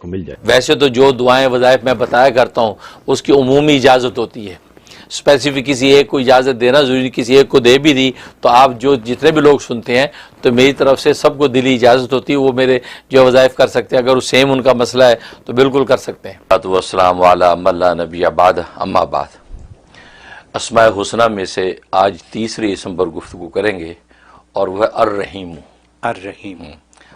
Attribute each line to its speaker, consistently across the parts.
Speaker 1: مل جائے.
Speaker 2: ویسے تو جو دعائیں وظائف میں بتایا کرتا ہوں اس کی عمومی اجازت ہوتی ہے، اسپیسیفک کسی ایک کو اجازت دینا ضروری، کسی ایک کو دے بھی دی تو آپ جو جتنے بھی لوگ سنتے ہیں تو میری طرف سے سب کو دلی اجازت ہوتی ہے، وہ میرے جو وظائف کر سکتے ہیں، اگر وہ سیم ان کا مسئلہ ہے تو بالکل کر سکتے ہیں. والسلام علی من لا نبی بعد، اما بعد. اسماء حسنہ میں سے آج تیسری اسم پر گفتگو کریں گے اور وہ ہے الرحیم.
Speaker 3: الرحیم.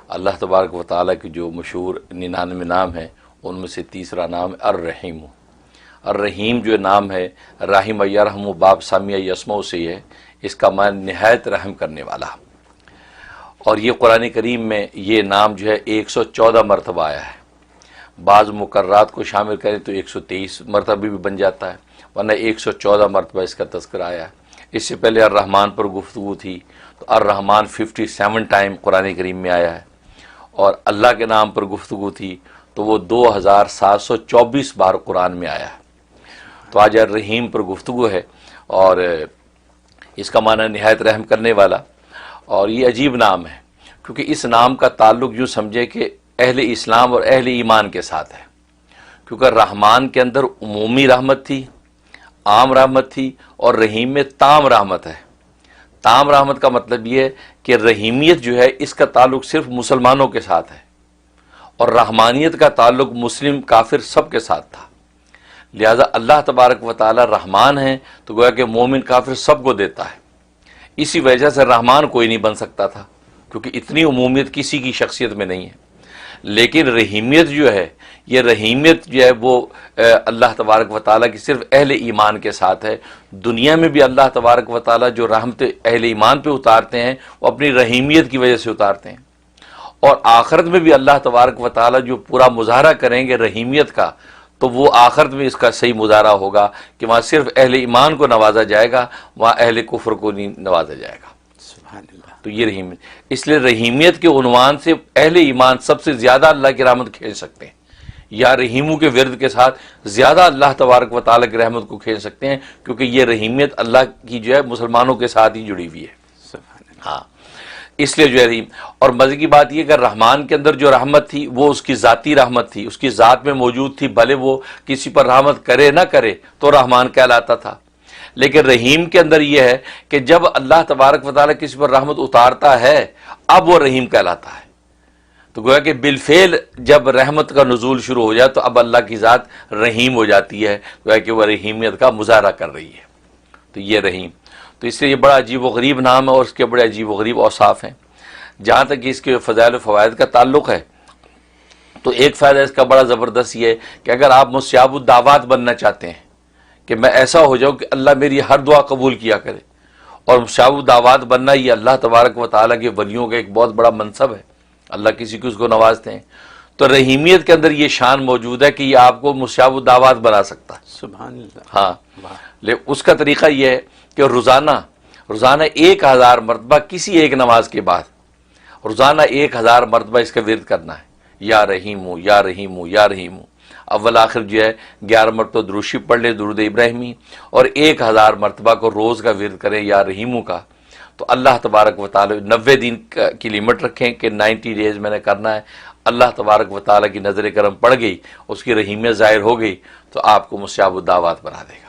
Speaker 2: اللہ تبارک و تعالیٰ کی جو مشہور 99 نام ہیں ان میں سے تیسرا نام ہے الرحیم. الرحیم جو نام ہے، رحم یرحم باب سامیہ یسمع سے ہے، اس کا معنی نہایت رحم کرنے والا. اور یہ قرآن کریم میں یہ نام جو ہے 114 مرتبہ آیا ہے. بعض مقررات کو شامل کریں تو 123 مرتبہ بھی بن جاتا ہے، ورنہ 114 مرتبہ اس کا تذکرہ آیا ہے. اس سے پہلے الرحمن پر گفتگو تھی تو الرحمن 57 ٹائم قرآن کریم میں آیا ہے، اور اللہ کے نام پر گفتگو تھی تو وہ 2724 بار قرآن میں آیا ہے. تو آج الرحیم پر گفتگو ہے اور اس کا معنی نہایت رحم کرنے والا. اور یہ عجیب نام ہے کیونکہ اس نام کا تعلق یوں سمجھے کہ اہل اسلام اور اہل ایمان کے ساتھ ہے، کیونکہ رحمان کے اندر عمومی رحمت تھی، عام رحمت تھی، اور رحیم میں تام رحمت ہے. تام رحمت کا مطلب یہ ہے کہ رحیمیت جو ہے اس کا تعلق صرف مسلمانوں کے ساتھ ہے، اور رحمانیت کا تعلق مسلم کافر سب کے ساتھ تھا. لہذا اللہ تبارک و تعالی رحمان ہیں تو گویا کہ مومن کافر سب کو دیتا ہے. اسی وجہ سے رحمان کوئی نہیں بن سکتا تھا کیونکہ اتنی عمومیت کسی کی شخصیت میں نہیں ہے. لیکن رحیمیت جو ہے، یہ رحیمیت جو ہے وہ اللہ تبارک و تعالیٰ کی صرف اہل ایمان کے ساتھ ہے. دنیا میں بھی اللہ تبارک و تعالیٰ جو رحمت اہل ایمان پہ اتارتے ہیں وہ اپنی رحیمیت کی وجہ سے اتارتے ہیں، اور آخرت میں بھی اللہ تبارک و تعالیٰ جو پورا مظاہرہ کریں گے رحیمیت کا تو وہ آخرت میں اس کا صحیح مظاہرہ ہوگا کہ وہاں صرف اہل ایمان کو نوازا جائے گا، وہاں اہل کفر کو نہیں نوازا جائے گا.
Speaker 3: سبحان اللہ.
Speaker 2: تو یہ رحیمیت، اس لیے رحیمیت کے عنوان سے اہل ایمان سب سے زیادہ اللہ کی رحمت کھینچ سکتے ہیں، یا رحیموں کے ورد کے ساتھ زیادہ اللہ تبارک و تعالیٰ کی رحمت کو کھینچ سکتے ہیں، کیونکہ یہ رحیمیت اللہ کی جو ہے مسلمانوں کے ساتھ ہی جڑی ہوئی ہے.
Speaker 3: سبحان اللہ.
Speaker 2: ہاں، اس لیے جو ہے رحیم. اور مزے کی بات یہ کہ رحمان کے اندر جو رحمت تھی وہ اس کی ذاتی رحمت تھی، اس کی ذات میں موجود تھی، بھلے وہ کسی پر رحمت کرے نہ کرے تو رحمان کہلاتا تھا. لیکن رحیم کے اندر یہ ہے کہ جب اللہ تبارک و تعالیٰ کسی پر رحمت اتارتا ہے اب وہ رحیم کہلاتا ہے. تو گویا کہ بالفعل جب رحمت کا نزول شروع ہو جائے تو اب اللہ کی ذات رحیم ہو جاتی ہے، گویا کہ وہ رحیمیت کا مظاہرہ کر رہی ہے. تو یہ رحیم، تو اس لیے یہ بڑا عجیب و غریب نام ہے اور اس کے بڑے عجیب و غریب اوصاف ہیں. جہاں تک اس کے فضائل و فوائد کا تعلق ہے تو ایک فائدہ اس کا بڑا زبردست یہ ہے کہ اگر آپ مستجاب الدعوات بننا چاہتے ہیں کہ میں ایسا ہو جاؤں کہ اللہ میری ہر دعا قبول کیا کرے، اور مستجاب الدعوات بننا یہ اللہ تبارک و تعالیٰ کے ولیوں کا ایک بہت بڑا منصب ہے، اللہ کسی کو اس کو نوازتے ہیں. تو رحیمیت کے اندر یہ شان موجود ہے کہ یہ آپ کو مستجاب الدعوات بنا سکتا ہے.
Speaker 3: سبحان اللہ.
Speaker 2: ہاں، اس کا طریقہ یہ ہے کہ روزانہ 1000 مرتبہ کسی ایک نماز کے بعد روزانہ 1000 مرتبہ اس کا ورد کرنا ہے، یا رحیم یا رحیم یا رحیم. اول آخر جو ہے 11 مرتبہ درود شریف پڑھ لے، درود ابراہیمی، اور 1000 مرتبہ کو روز کا ورد کریں یا رحیموں کا. تو اللہ تبارک و تعالی 90 دن کی لمٹ رکھیں کہ 90 ڈیز میں نے کرنا ہے. اللہ تبارک و تعالیٰ کی نظر کرم پڑ گئی، اس کی رحیمیت ظاہر ہو گئی تو آپ کو مستجاب الدعوات بنا دے گا.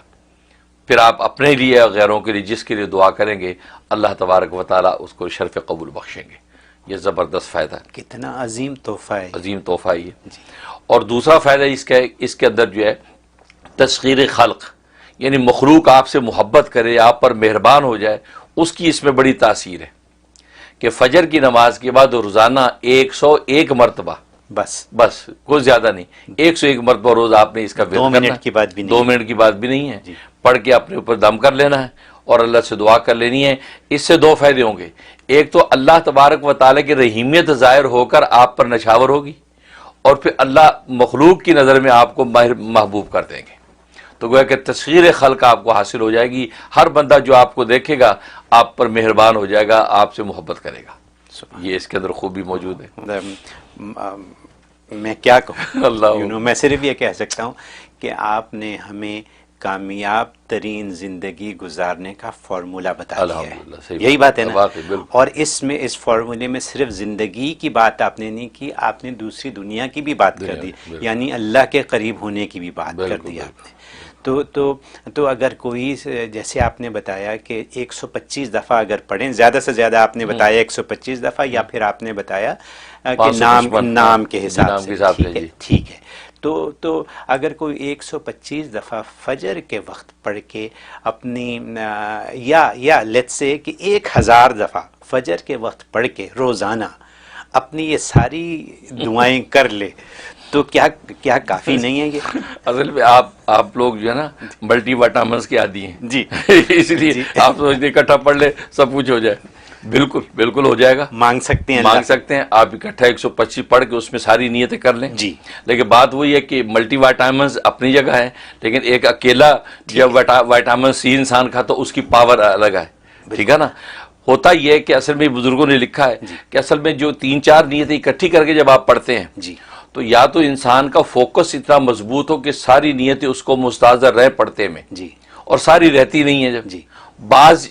Speaker 2: پھر آپ اپنے لیے اور غیروں کے لیے جس کے لیے دعا کریں گے اللہ تبارک و تعالیٰ اس کو شرف قبول بخشیں گے. یہ زبردست فائدہ ہے،
Speaker 3: کتنا عظیم تحفہ ہے،
Speaker 2: عظیم تحفہ یہ. اور دوسرا فائدہ اس کے اندر جو ہے تسخیر خلق، یعنی مخلوق آپ سے محبت کرے، آپ پر مہربان ہو جائے، اس کی اس میں بڑی تاثیر ہے کہ فجر کی نماز کے بعد روزانہ 101 مرتبہ، بس کوئی زیادہ نہیں، 101 مرتبہ روز آپ نے اس کا ورد کرنا ہے.
Speaker 3: 2 منٹ کی بات بھی نہیں،
Speaker 2: 2 منٹ کی بات بھی نہیں ہے. پڑھ کے اپنے اوپر دم کر لینا ہے اور اللہ سے دعا کر لینی ہے. اس سے 2 فائدے ہوں گے. ایک تو اللہ تبارک و تعالیٰ کی رحیمیت ظاہر ہو کر آپ پر نچھاور ہوگی، اور پھر اللہ مخلوق کی نظر میں آپ کو محبوب کر دیں گے. تو گویا کہ تسخیر خلق آپ کو حاصل ہو جائے گی. ہر بندہ جو آپ کو دیکھے گا آپ پر مہربان ہو جائے گا، آپ سے محبت کرے گا. یہ اس کے اندر خوبی موجود ہے.
Speaker 3: میں کیا کہوں
Speaker 2: اللہ
Speaker 3: میں صرف یہ کہہ سکتا ہوں کہ آپ نے ہمیں کامیاب ترین زندگی گزارنے کا فارمولہ بتا دیا
Speaker 2: الحمدللہ،
Speaker 3: ہے.
Speaker 2: صحیح
Speaker 3: یہی بات ہے نا.
Speaker 2: واقعی بالکل.
Speaker 3: اور اس فارمولے میں صرف زندگی کی بات آپ نے نہیں کی، آپ نے دوسری دنیا کی بھی بات کر دی،
Speaker 2: بالکل.
Speaker 3: یعنی اللہ کے قریب ہونے کی بھی بات کر
Speaker 2: بالکل،
Speaker 3: دی آپ
Speaker 2: بالکل.
Speaker 3: نے. تو اگر کوئی، جیسے آپ نے بتایا کہ 125 دفعہ اگر پڑھیں، زیادہ سے زیادہ آپ نے بتایا 125 دفعہ، یا پھر آپ نے بتایا کہ
Speaker 2: 555
Speaker 3: نام کے حساب
Speaker 2: نام
Speaker 3: سے.
Speaker 2: کے حساب سے،
Speaker 3: ٹھیک ہے،
Speaker 2: جی.
Speaker 3: ٹھیک ہے. تو اگر کوئی 125 دفعہ فجر کے وقت پڑھ کے اپنی یا لیٹس سے کہ 1000 دفعہ فجر کے وقت پڑھ کے روزانہ اپنی یہ ساری دعائیں کر لے، تو کیا کافی نہیں ہے یہ؟
Speaker 2: اصل میں آپ لوگ جو ہے نا ملٹی وٹامنس کے عادی ہیں
Speaker 3: جی.
Speaker 2: اس لیے آپ سوچتے اکٹھا پڑھ لے سب کچھ ہو جائے. بالکل بالکل ہو جائے گا.
Speaker 3: مانگ سکتے ہیں،
Speaker 2: مانگ سکتے ہیں آپ اکٹھا 125 پڑھ کے اس میں ساری نیتیں کر لیں.
Speaker 3: جی.
Speaker 2: لیکن بات وہی ہے کہ ملٹی وائٹامنز اپنی جگہ ہے، لیکن ایک اکیلا جب وائٹامن سی انسان کھاتا تو اس کی پاور الگ ہے. ٹھیک ہے نا. ہوتا یہ ہے کہ اصل میں بزرگوں نے لکھا ہے کہ اصل میں جو 3-4 نیتیں اکٹھی کر کے جب آپ پڑھتے ہیں
Speaker 3: جی،
Speaker 2: تو یا تو انسان کا فوکس اتنا مضبوط ہو کہ ساری نیتیں اس کو مستحضر رہے پڑھتے میں،
Speaker 3: جی،
Speaker 2: اور ساری رہتی نہیں ہے. جب
Speaker 3: جی،
Speaker 2: بعض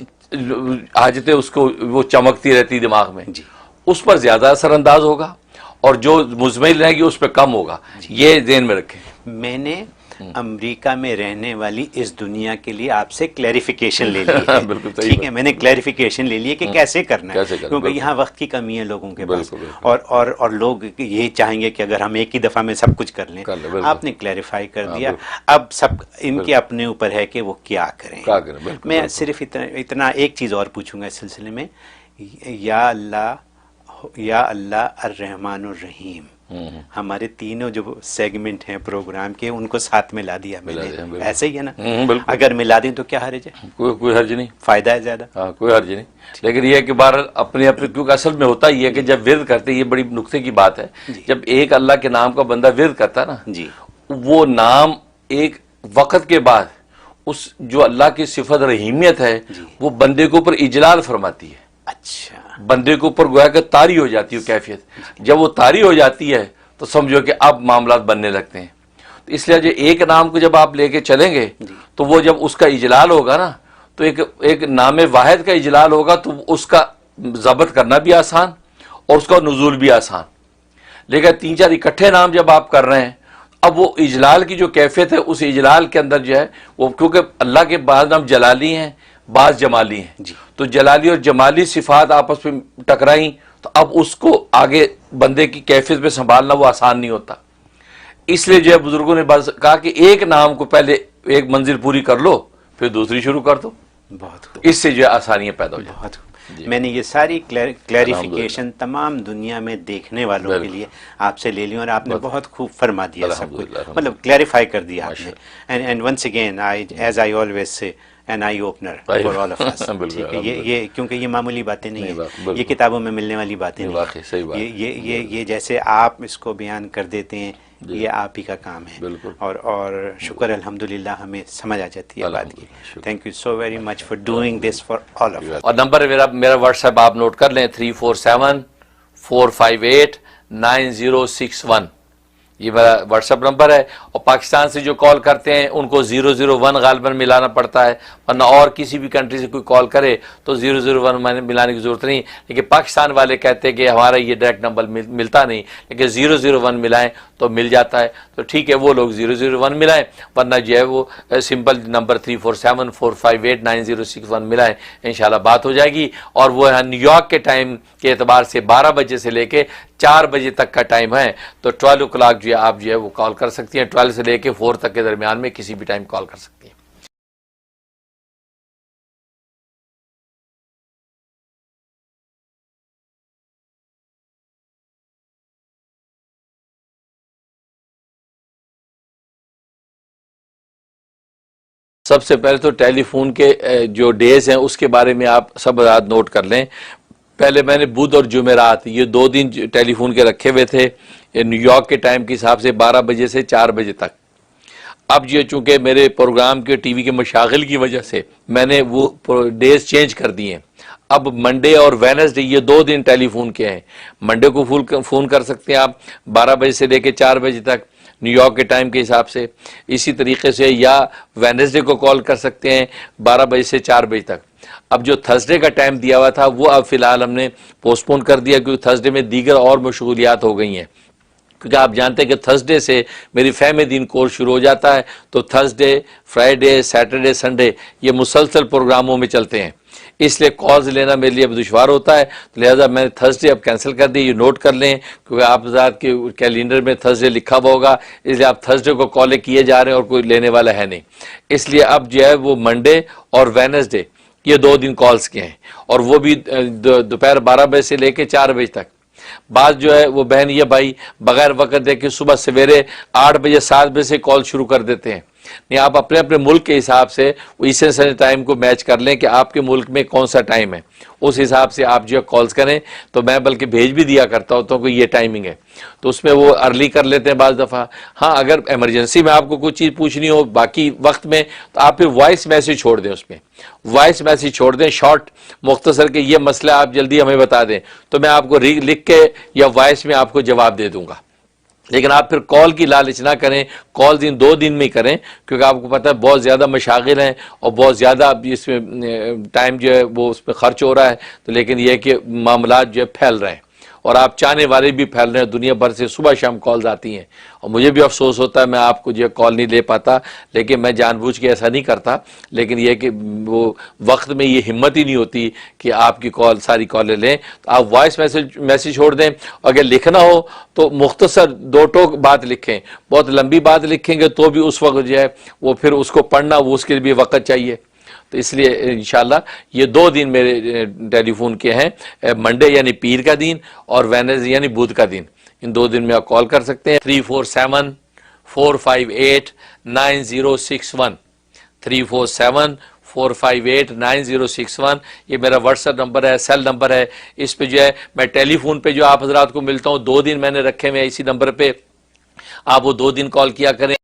Speaker 2: حاجتیں اس کو وہ چمکتی رہتی دماغ میں،
Speaker 3: جی،
Speaker 2: اس پر زیادہ اثر انداز ہوگا، اور جو مزمل رہے گی اس پہ کم ہوگا. یہ ذہن میں رکھیں. میں
Speaker 3: نے امریکہ میں رہنے والی اس دنیا کے لیے آپ سے کلیریفیکیشن لے لی ہے.
Speaker 2: بالکل صحیح
Speaker 3: ٹھیک ہے، میں نے کلیریفیکیشن لے لی ہے کہ کیسے کرنا ہے،
Speaker 2: کیسے کرنا،
Speaker 3: کیونکہ
Speaker 2: بالکل.
Speaker 3: یہاں وقت کی کمی ہے لوگوں کے پاس،
Speaker 2: بالکل، بالکل.
Speaker 3: اور لوگ یہ چاہیں گے کہ اگر ہم ایک ہی دفعہ میں سب کچھ کر لیں.
Speaker 2: بالکل.
Speaker 3: آپ نے کلیریفائی کر دیا.
Speaker 2: بالکل.
Speaker 3: اب سب ان کے اپنے اوپر ہے کہ وہ کیا کریں.
Speaker 2: بالکل.
Speaker 3: میں صرف اتنا ایک چیز اور پوچھوں گا اس سلسلے میں. یا اللہ الرحمن الرحیم، ہمارے تینوں جو سیگمنٹ ہیں پروگرام کے ان کو ساتھ میں لا دیا میں نے. ایسے ہی ہے نا. اگر ملا دیں تو کیا حرج ہے؟
Speaker 2: کوئی حرج نہیں،
Speaker 3: فائدہ ہے زیادہ.
Speaker 2: ہاں کوئی حرج نہیں. لیکن یہ ہے کہ بہرحال اپنے کیونکہ اصل میں ہوتا یہ ہے کہ جب ورد کرتے، یہ بڑی نقطے کی بات ہے، جب ایک اللہ کے نام کا بندہ ورد کرتا ہے نا،
Speaker 3: جی،
Speaker 2: وہ نام ایک وقت کے بعد اس جو اللہ کی صفت رحیمیت ہے وہ بندے کے اوپر اجلال فرماتی ہے.
Speaker 3: اچھا،
Speaker 2: بندے کے اوپر گویا کہ طاری ہو جاتی ہے کیفیت. جب وہ طاری ہو جاتی ہے تو سمجھو کہ اب معاملات بننے لگتے ہیں. تو اس لیے جو ایک نام کو جب آپ لے کے چلیں گے تو وہ جب اس کا اجلال ہوگا نا، تو ایک نام واحد کا اجلال ہوگا تو اس کا ضبط کرنا بھی آسان اور اس کا نزول بھی آسان. لیکن 3-4 اکٹھے نام جب آپ کر رہے ہیں، اب وہ اجلال کی جو کیفیت ہے اس اجلال کے اندر جو ہے وہ، کیونکہ اللہ کے بعض نام جلالی ہیں بعض جمالی ہیں، تو جلالی اور جمالی صفات آپس میں ٹکرائیں تو اب اس کو آگے بندے کی کیفیت پہ سنبھالنا وہ آسان نہیں ہوتا. اس لیے جو ہے بزرگوں نے کہا کہ ایک نام کو پہلے ایک منزل پوری کر لو پھر دوسری شروع کر دو.
Speaker 3: بہت خوب.
Speaker 2: اس سے جو ہے آسانیاں پیدا ہو جائیں.
Speaker 3: بہت خوب. میں نے یہ ساری کلیریفیکیشن تمام دنیا میں دیکھنے والوں کے لیے آپ سے لے لی، اور آپ نے بہت خوب فرما دیا سب کچھ، مطلب کلیریفائی کر دیا آپ نے. And once again as I always سے an eye opener for all of us. ٹھیک ہے، یہ کیونکہ یہ معمولی باتیں نہیں ہیں، یہ کتابوں میں ملنے والی باتیں نہیں ہیں. یہ جیسے آپ اس کو بیان کر دیتے ہیں، یہ آپ ہی کا کام ہے. اور شکر الحمدللہ ہمیں سمجھ آ جاتی ہے بات کی. Thank you so very much for doing this for all of us.
Speaker 2: اور نمبر میرا واٹس ایپ آپ نوٹ کر لیں 347-458-9061. یہ میرا واٹس ایپ نمبر ہے. اور پاکستان سے جو کال کرتے ہیں ان کو 001 غالباً ملانا پڑتا ہے، ورنہ اور کسی بھی کنٹری سے کوئی کال کرے تو 001 ملانے کی ضرورت نہیں. لیکن پاکستان والے کہتے ہیں کہ ہمارا یہ ڈائریکٹ نمبر ملتا نہیں، لیکن 001 ملائیں تو مل جاتا ہے. تو ٹھیک ہے، وہ لوگ 001 ملائیں، ورنہ جو ہے وہ سمپل نمبر 347-458-9061 ملائیں. انشاءاللہ بات ہو جائے گی. اور وہ نیو یارک کے ٹائم کے اعتبار سے 12 بجے سے لے کے 4 بجے تک کا ٹائم ہے، تو 12 o'clock جو ہے آپ جو ہے وہ کال کر سکتی ہیں. 12 سے لے کے 4 تک کے درمیان میں کسی بھی ٹائم کال کر سکتی ہیں. سب سے پہلے تو ٹیلی فون کے جو ڈیز ہیں اس کے بارے میں آپ سب رات نوٹ کر لیں. پہلے میں نے بدھ اور جمعرات یہ 2 دن ٹیلی فون کے رکھے ہوئے تھے نیو یارک کے ٹائم کے حساب سے 12 بجے سے 4 بجے تک. اب یہ چونکہ میرے پروگرام کے ٹی وی کے مشاغل کی وجہ سے میں نے وہ ڈیز چینج کر دیے ہیں. اب منڈے اور وینسڈے یہ 2 دن ٹیلی فون کے ہیں. منڈے کو فون کر سکتے ہیں آپ 12 بجے سے لے کے 4 بجے تک. نیو یارک کے ٹائم کے حساب سے. اسی طریقے سے یا وینسڈے کو کال کر سکتے ہیں 12 بجے سے 4 بجے تک. اب جو تھرسڈے کا ٹائم دیا ہوا تھا وہ اب فی الحال ہم نے پوسٹ پون کر دیا کیونکہ تھرسڈے میں دیگر اور مشغولیات ہو گئی ہیں. کیونکہ آپ جانتے ہیں کہ تھرسڈے سے میری فہم دین کورس شروع ہو جاتا ہے, تو تھرسڈے, فرائیڈے, سیٹرڈے, سنڈے یہ مسلسل پروگراموں میں چلتے ہیں, اس لیے کالز لینا میرے لیے اب دشوار ہوتا ہے. لہٰذا میں نے تھرسڈے اب کینسل کر دی. یہ نوٹ کر لیں کیونکہ آپ ذات کے کیلنڈر میں تھرسڈے لکھا ہوا ہوگا, اس لیے آپ تھرسڈے کو کالیں کیے جا رہے ہیں اور کوئی لینے والا ہے نہیں. اس لیے اب جو ہے وہ منڈے اور وینسڈے یہ 2 دن کالز کے ہیں, اور وہ بھی دوپہر 12 بجے سے لے کے 4 بجے تک. بعض جو ہے وہ بہن یا بھائی بغیر وقت دے کے صبح سویرے 8 بجے 7 بجے سے کال شروع کر دیتے ہیں. نہیں, آپ اپنے اپنے ملک کے حساب سے ایسٹرن اسٹینڈرڈ ٹائم کو میچ کر لیں کہ آپ کے ملک میں کون سا ٹائم ہے, اس حساب سے آپ جو ہے کالز کریں. تو میں بلکہ بھیج بھی دیا کرتا ہوتا ہوں کہ یہ ٹائمنگ ہے, تو اس میں وہ ارلی کر لیتے ہیں بعض دفعہ. ہاں اگر ایمرجنسی میں آپ کو کوئی چیز پوچھنی ہو باقی وقت میں تو آپ پھر وائس میسیج چھوڑ دیں, اس میں وائس میسیج چھوڑ دیں شارٹ مختصر کہ یہ مسئلہ آپ جلدی ہمیں بتا دیں, تو میں آپ کو لکھ کے یا وائس میں آپ کو جواب دے دوں گا. لیکن آپ پھر کال کی لالچ نہ کریں, کال 2 دن میں ہی کریں, کیونکہ آپ کو پتہ ہے بہت زیادہ مشاغل ہیں اور بہت زیادہ اس میں ٹائم جو ہے وہ اس پہ خرچ ہو رہا ہے. تو لیکن یہ کہ معاملات جو ہے پھیل رہے ہیں اور آپ چاہنے والے بھی پھیل رہے ہیں, دنیا بھر سے صبح شام کالز آتی ہیں, اور مجھے بھی افسوس ہوتا ہے میں آپ کو جو کال نہیں لے پاتا, لیکن میں جان بوجھ کے ایسا نہیں کرتا. لیکن یہ کہ وہ وقت میں یہ ہمت ہی نہیں ہوتی کہ آپ کی کال ساری کالیں لیں. تو آپ وائس میسیج چھوڑ دیں, اگر لکھنا ہو تو مختصر 2 ٹوک بات لکھیں. بہت لمبی بات لکھیں گے تو بھی اس وقت جو ہے وہ پھر اس کو پڑھنا وہ اس کے لیے بھی وقت چاہیے. تو اس لیے انشاءاللہ یہ 2 دن میرے ٹیلی فون کے ہیں, منڈے یعنی پیر کا دن اور وینسڈے یعنی بدھ کا دن. ان 2 دن میں آپ کال کر سکتے ہیں. 347-458-9061 347-458-9061 یہ میرا واٹس ایپ نمبر ہے, سیل نمبر ہے. اس پہ جو ہے میں ٹیلی فون پہ جو آپ حضرات کو ملتا ہوں 2 دن میں نے رکھے ہوئے اسی نمبر پہ, آپ وہ 2 دن کال کیا کریں.